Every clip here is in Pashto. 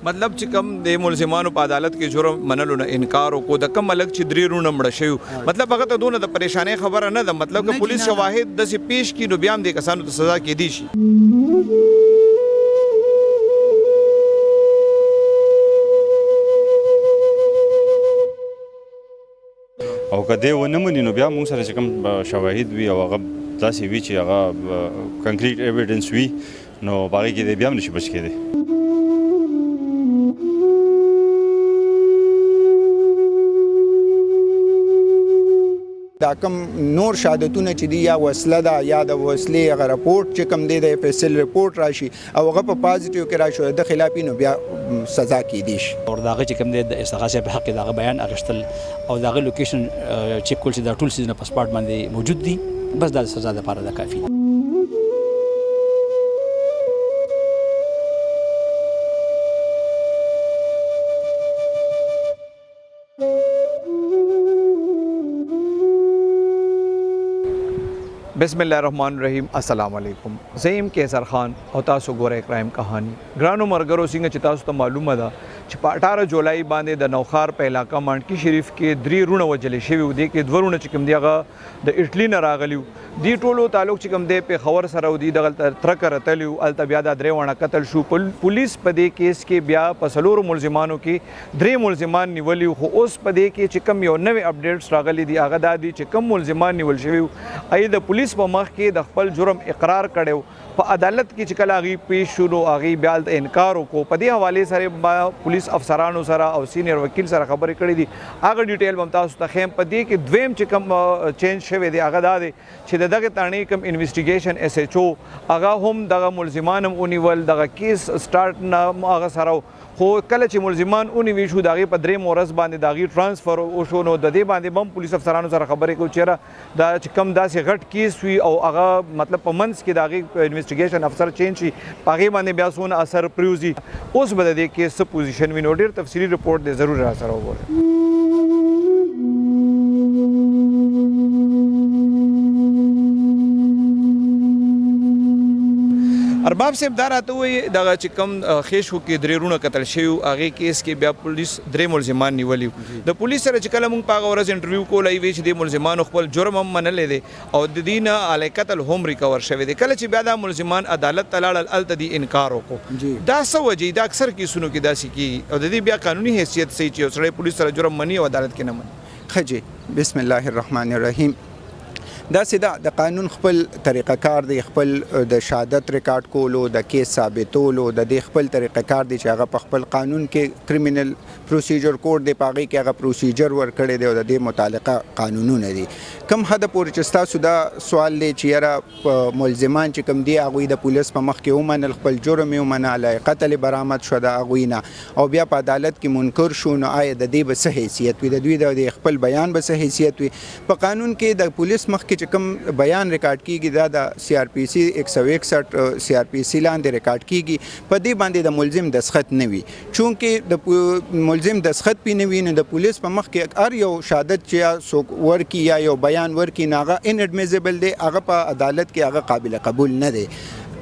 मतलब چې کوم د ملزمانو په عدالت کې جرم منلو نه انکار وکړو د کم ملک چې درې رونه مړه شوي مطلب هغه ته دونه د پریشانۍ خبره نه ده مطلب که پولیس شواهد داسې پیش کړي نو بیا هم دې کسانو ته سزا کېدی شي او که دی ونه مني نو بیا موږ سره چې کوم شواهد وي او هغه داسې وي چې هغه کنکریټ ایویډنس وي نو په هغې کې دی بیا هم نشي بچ کېدی دا کوم نور شهادتونه چې دي یا وسله ده یا د وسلې هغه رپورټ چې کوم دی د اف اس ال رپورټ راشي او هغه په پازیټیو کې راشي د خلاف نو بیا سزا کېدی شي او دا چې کوم دی د استغاثه په حق دا بیان اغشتل او دا لوکیشن چیک کول چې دا ټول سیزن په سپارټ باندې موجود دي بس دا سزا د لپاره دا کافي بسم الله الرحمن الرحیم السلام علیکم زیم کیسر خان او تاسو ګورئ کرائم کہانی ګرانو مرګرو څنګه چې تاسو ته معلومه ده چې په 18 جولای باندې د نوخار په علاقہ مانډکی شریف کې درې رونه وجلې شوي دي کې دوه رونه چې کوم دی هغه د اټلی نه راغلیو دی ټولو تعلق چې کوم دی په خبر سره ودی دغه ترک راتلیو الته بیا د درې ونه قتل شو پولیس په دې کیس کې بیا په سلور ملزمانو کې درې ملزمان نیولیو خو اوس په دې کې چې کوم یو نوې اپډیټس راغلي دي هغه دا دي چې کوم ملزمان نیول شوي ای د پولیس په مخ کې د خپل جرم اقرار کړو په عدالت کې چې کله هغه پیش شروع هغه بیا د انکار وکړو په دې حواله سره پولیس افسرانو سره او سینیئر وکیل سره خبرې کړې دي هغه ډیټیل هم تاسو ته خیم په دې کې دویم چې کوم چینج شوی دی هغه دا دی چې دغه تانې کوم انویسټیګیشن اس ایچ او هغه هم دغه ملزمان هم اونیول دغه کیس سٹارټ نه هغه سره خو کله چې ملزمان اونیوي شو د هغې په درې مورز باندې د هغې ټرانسفر وشو نو د دې باندې هم پولیس افسرانو سره خبرې کوو چېرې دا چې کوم داسې غټ کیس وي او هغه مطلب په منځ کې د هغې انویسټیګیشن افسر چینج شي په هغې باندې بیا څونه اثر پرېوځي اوس به د دې کیس څه پوزیشن وي نو ډېر تفصیلي رپورټ دی ضرور را سره وګورئ ارباب صاحب دا راته وایي دغه چې کوم خېشو کې درې رونه قتل شوي هغې کیس کې بیا پولیس درې ملزمان نیولي د پولیس سره چې کله موږ په هغه ورځ انټرویو کولی وی چې د ملزمانو خپل جرم هم منلی دی او د دې نه اعلی قتل هم ریکور شوی دی کله چې بیا دا ملزمان عدالت ته لاړل هلته دې انکار وکړو دا څه وجې دا اکثر کیسونو کې داسې کېږي او د دې بیا قانوني حیثیت صحیح چې یو سړی پولیس سره جرم مني او عدالت کې نه مني ښه جی بسم الله الرحمن الرحیم داسې ده د قانون خپل طریقه کار دی خپل د شهادت ریکارډ کولو د کیس ثابتولو د دې خپل طریقه کار دی چې هغه په خپل قانون کې کریمینل پروسیجر کوډ دی په هغې کې هغه پروسیجر ورکړی دی او د دې متعلقه قانونونه دي کوم حده پورې چې ستاسو دا سوال دی چې یاره ملزمان چې کوم دي هغوی د پولیس په مخ کې ومنل خپل جرم یې ومنه علی قتل برآمد شو د هغوی نه او بیا په عدالت کې منکر شو نو آیا د دې به څه حیثیت وي د دوی د خپل بیان به څه حیثیت وي په قانون کې د پولیس مخ کې چې کوم بیان ریکارډ کیږي دا د سی آر پی سی 161 سی آر پی سی لاندې ریکارډ کیږي په دې باندې د ملزم دستخط نه وي چونکې د ملزم دستخط پې نه وي نو د پولیس په مخ کې هر یو شهادت چې څوک ورکي یا یو بیان ورکي نو هغه ان اډمیزیبل دی هغه په عدالت کې هغه قابل قبول نه دی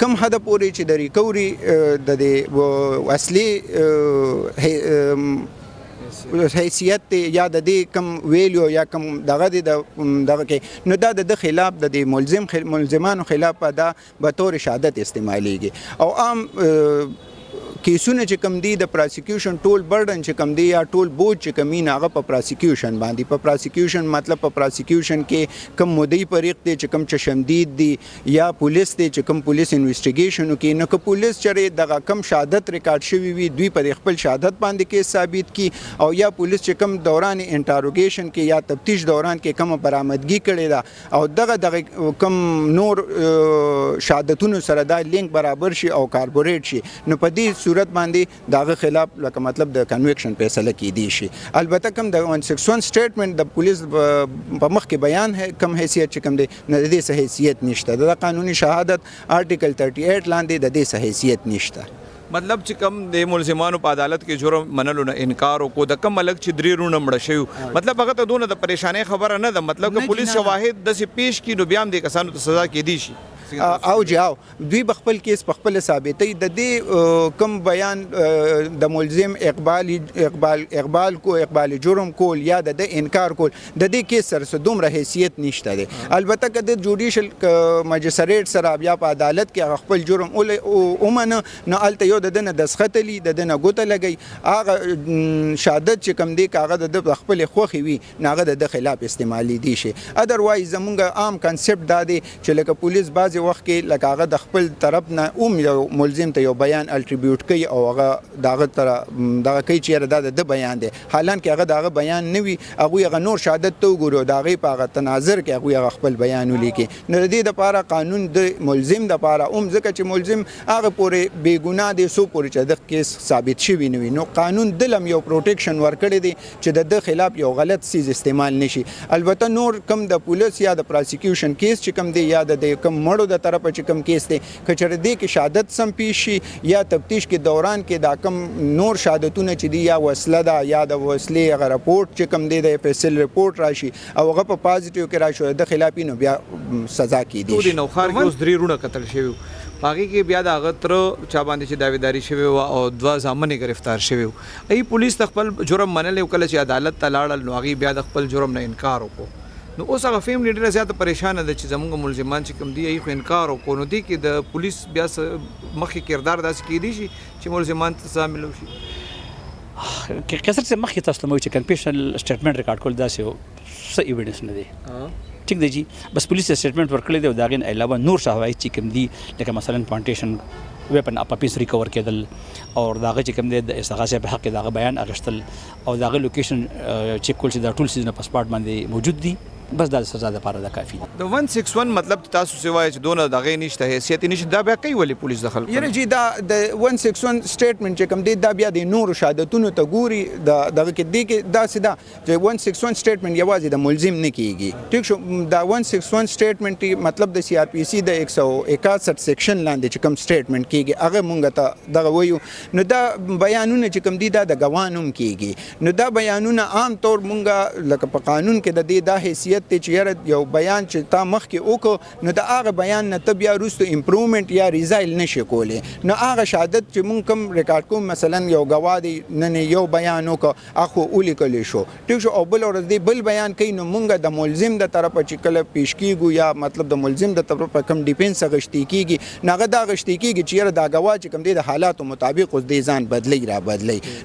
کم حد پورې چې د ریکوري د دې اصلي حیثیت دی یا د دې کم ویلیو یا کم دغه دی دغه کې نو دا د خلاف د ملزمانو خلاف دا به طور شهادت استعمالیږي او عام کیسونه چې کم دي د پراسیکیوشن ټول برډن چې کم دی یا ټول بوج چې کمی نه هغه په پراسیکیوشن باندې په پراسیکیوشن مطلب په پراسیکیوشن کې کم مدعي فریق دی چې کم چشمدید دی یا پولیس دی چې کم پولیس انویسټیګیشن کوي نو که پولیس چېرې دغه کم شهادت ریکارډ شوي وي دوی په خپل شهادت باندې کیس ثابت کی او یا پولیس چې کم دوران انټاروګیشن کې یا تفتیش دوران کې کم برآمدګي کړې ده او دغه کم نور شهادتونو سره دا لینک برابر شي او کاربوریټ شي نو په دې صورت باندې داغه خلاف لکه مطلب د کنویکشن فیصله کیدی شي البته کم د 161 سټیټمنټ د پولیس په مخ کې بیان کم حیثیت چې کم دی نه د دې څه حیثیت نشته د قانوني شهادت آرټیکل 38 لاندې د دې څه حیثیت نشته مطلب چې کوم د ملزمانو په عدالت کې جرم منلو نه انکار وکړو د کم ملک چې درې رونه مړه شوي مطلب هغه ته دونه د پریشانۍ خبره نه ده مطلب که پولیس شواهد داسې پیش کړي نو بیا هم دې کسانو ته سزا کېدی شي او جاو دوی بخپل کیس بخپل ثابتې د دې کم بیان د ملزم اقبال جرم کول یا د انکار کول د دې کیس سره دومره حیثیت نشته دی. البته که د جوډیشل مجستریټ سره بیا په عدالت کې خپل جرم ومنه نو هلته یو د ده نه دسخط لي د ده نه ګوته لګوي هغه شهادت چې کوم دی که هغه د ده په خپلې خوښې وي نو هغه د ده خلاف استعمالي دی شي. ادروایز زمونږ عام کنسپټ دا دی چې لکه پولیس بعضې وخت کې لکه هغه د خپل طرف نه یو ملزم ته یو بیان الټریبیوټ کوي او هغه د هغه دغه کوي چې یاره دا د ده بیان دی حالانکه هغه د هغه بیان نه وي هغوی هغه نور شهادت ته وګوري او د هغې په هغه تناظر کې هغوی هغه خپل بیان ولیکي. نو د دې دپاره قانون د ملزم دپاره ځکه چې ملزم هغه پورې بېګناه دی څو پورې چې د کیس ثابت شوي نه وي نو قانون دلم یو پروټیکشن ورکړی دی چې د ده خلاف یو غلط څیز استعمال نشي. البته نور کم د پولیس یا د پراسیکیوشن کیس چې کم دی یا د کم مړو د طرفه چې کم کیس دی که چېرې دې کې شهادت سم پیش شي یا تفتیش کې دوران کې دا کم نور شهادتونه چې دي یا وسله ده یا د وسلې هغه رپورټ چې کم دی د اف اس ال رپورټ راشي او هغه په پازیټیو کې راشي د خلاف نو بیا سزا کېدی شي. د نوخار کې اوس 3 رونه قتل شوي باقي کې بیا د هغه تر چا باندې چې داویداري شوی و او 2 زامن گرفتار شوی ای پولیس خپل جرم منل کله چې عدالت ته لاړل نو هغه بیا د خپل جرم نه انکار وکړو. نو اوس هغه فیملی ډیره زیاته پریشانه ده چې زمونږ ملزمان چې کوم دي یې خو انکار وکړو نو دی کې د پولیس بیا مخکې کردار داسې کېدی شي چې ملزمان ته سزا ملو شي. کسر چې مخکې تاسو ته مو چې کنفیشنل سټیټمنټ ریکارډ کول داسې څه ایویډنس نه دی ټیک دی جی بس پولیس سټیټمنټ ورکړی دی او د هغې نه علاوه نور شواهد چې کوم دي لکه مثلا پوانټیشن ویپن اپاپیس ریکور کېدل او د هغه چې کوم دی د استغاثې په حق کې د هغه بیان اخیستل او د هغه لوکیشن چیک کول چې دا ټول څیزونه په سپاټ باندې موجود دي بس دا سزا لپاره دا کافي ده. د 161 مطلب تاسو سوای چې دونه دغه نشته حیثیت نشته دا بیا کوي ولی پولیس دخل یره جی دا د 161 سټیټمنټ چې کوم دی دا بیا د نور شهادتونو ته ګوري دغه کې دی کې دا سیده چې 161 سټیټمنټ یوازې د ملزم نه کیږي ټیک شو. دا 161 سټیټمنټ مطلب د سی آر پی سی د 161 سیکشن لاندې چې کوم سټیټمنټ کیږي هغه مونږ ته دغه وایو نو دا بیانونه چې کوم دی دا د ګوانوم کیږي نو دا بیانونه عام طور مونږ لکه په قانون کې د دې دا حیثیت چې یاره یو بیان چې تا مخکې وکړو نو د هغه بیان نه ته بیا وروسته امپرومنټ یا ریزایل نشي کولی نو هغه شهادت چې مونږ کوم ریکارډ کوم مثلا یو ګواه دی نن یو بیان وکړو هغه خو ولیکلی شو ټیک شو او بل ورځ دی بل بیان کوي نو مونږ د ملزم د طرفه چې کله پیش کیږو یا مطلب د ملزم د طرفه کوم ډیفینس غشتي کیږي نو هغه دا غشتي کیږي چې یاره دا ګواه چې کوم دی د حالاتو مطابق اوس دی ځان بدلی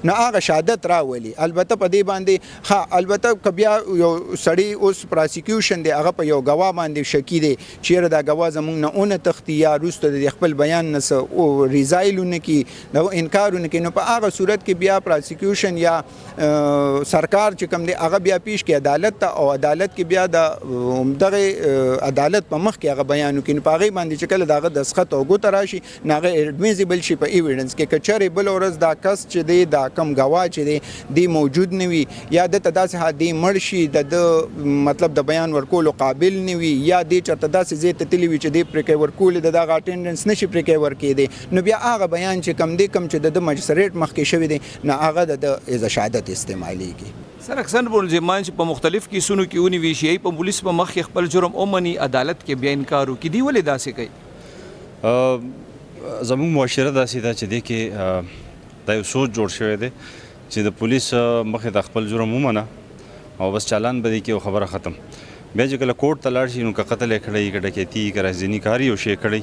نو هغه شهادت راولي. البته په دې باندې ها البته که بیا یو سړی اوس پراسیکیوشن دی هغه په یو ګواه باندې شکی دی چې یاره دا ګواه زمونږ نه اونه تختی یا وروسته د خپل بیان نه څه ریزایل ونه کړي د انکار ونه کړي نو په هغه صورت کې بیا پراسیکیوشن یا سرکار چې کوم دی هغه بیا پیش کړي عدالت ته او عدالت کې بیا د دغه عدالت په مخ کې هغه بیان وکړي نو په هغې باندې چې کله د هغه دسخط او ګوته راشي نو هغه ایډمیزیبل شي په ایویډنس کې که چېرې بل ورځ دا کس چې دی دا کم ګواه چې دی موجود نه وي یا دته داسې حادثې مړ شي د مطلب د بیان ورکولو قابل نه وي یا دې چېرته داسې ځای ته تللی وي چې دې پرې کوي ورکولې د دغه اټینډنس نشي پرې کوي ورکېدی نو بیا هغه بیان چې کم دی کم چې د ده مجستریټ مخکې شوی دی نو هغه د ده ایز شهادت استعمالیږي. سر اکثر ملزمان چې په مختلف کیسونو کې ونیوي شي په پولیس په مخ کې خپل جرم ومني عدالت کې بیا انکار وکړي دی ولې داسې کوي؟ زموږ معاشره داسې ده چې دی کې دا یو سوچ جوړ شوی دی چې د پولیس مخې ته خپل جرم ومنه او بس چالان به دی کې خبره ختم. بیا چې کله کورټ ته لاړ شي نو که قتل یې کړی که ډکیتي که رهزني کاري یو شی کړی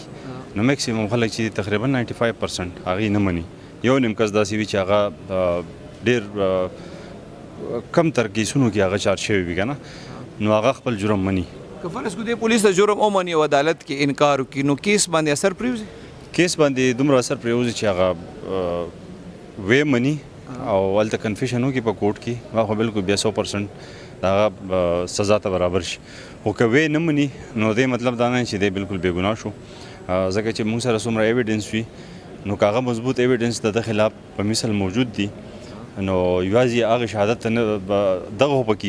نو میکسیمم خلک چې تقریبا 95% هغې نه مني. یو نیم کس داسې وي چې هغه ډېر کم تر کیسونو کې هغه چارج شوی وي که نه نو هغه خپل جرم مني. که فرض کړو د پولیس د جرم ومني او عدالت کې انکار وکړي نو کیس باندې اثر پرېوځي؟ کیس باندې دومره اثر پرېوځي چې هغه وی مني او هلته کنفیشن وکړي په کورټ کې هغه خو بلکل بیا 100% هغه سزا ته برابر شي. خو که وی نه مني نو دې مطلب دا نه چې دی بلکل بېګناه شو ځکه چې موږ سره څومره ایویډنس وي نو که هغه مضبوط ایویډنس د ده خلاف په مثل موجود دي نو یوازې هغه شهادت ته نه دغه خو پکې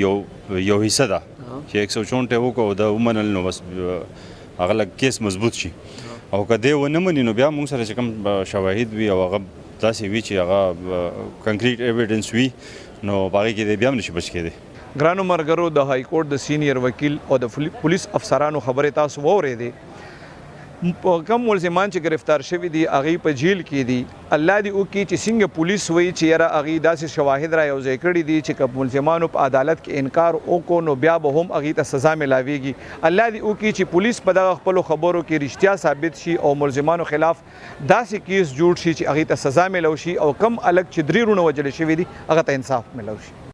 یو حصه ده چې 164 وکړو د ومنل نو بس هغه لږ کیس مضبوط شي او که دی ونه مني نو بیا موږ سره چې کوم شواهد وي او هغه داسې وي چې هغه کنکریټ ایویډنس وي نو په هغې کې دی بیا هم نشي بچ کېدی. ګرانو ملګرو د های کورټ د سینیر وکیل او د پولیس افسرانو خبرې تاسو واورېدې کم ملزمان چې گرفتار شوي دي هغې په جیل کې دي الله دې وکړي چې څنګه پولیس وایي چې یاره هغې داسې شواهد را یوځای کړي دي چې که ملزمانو په عدالت کې انکار وکړو نو بیا به هم هغې ته سزا ملاویږي الله دې وکړي چې پولیس په دغه خپلو خبرو کې رښتیا ثابت شي او ملزمانو خلاف داسې کیس جوړ شي چې هغې ته سزا ملو شي او کم الګ چې 3 رونه وجلې شوي دي هغه ته انصاف ملو شي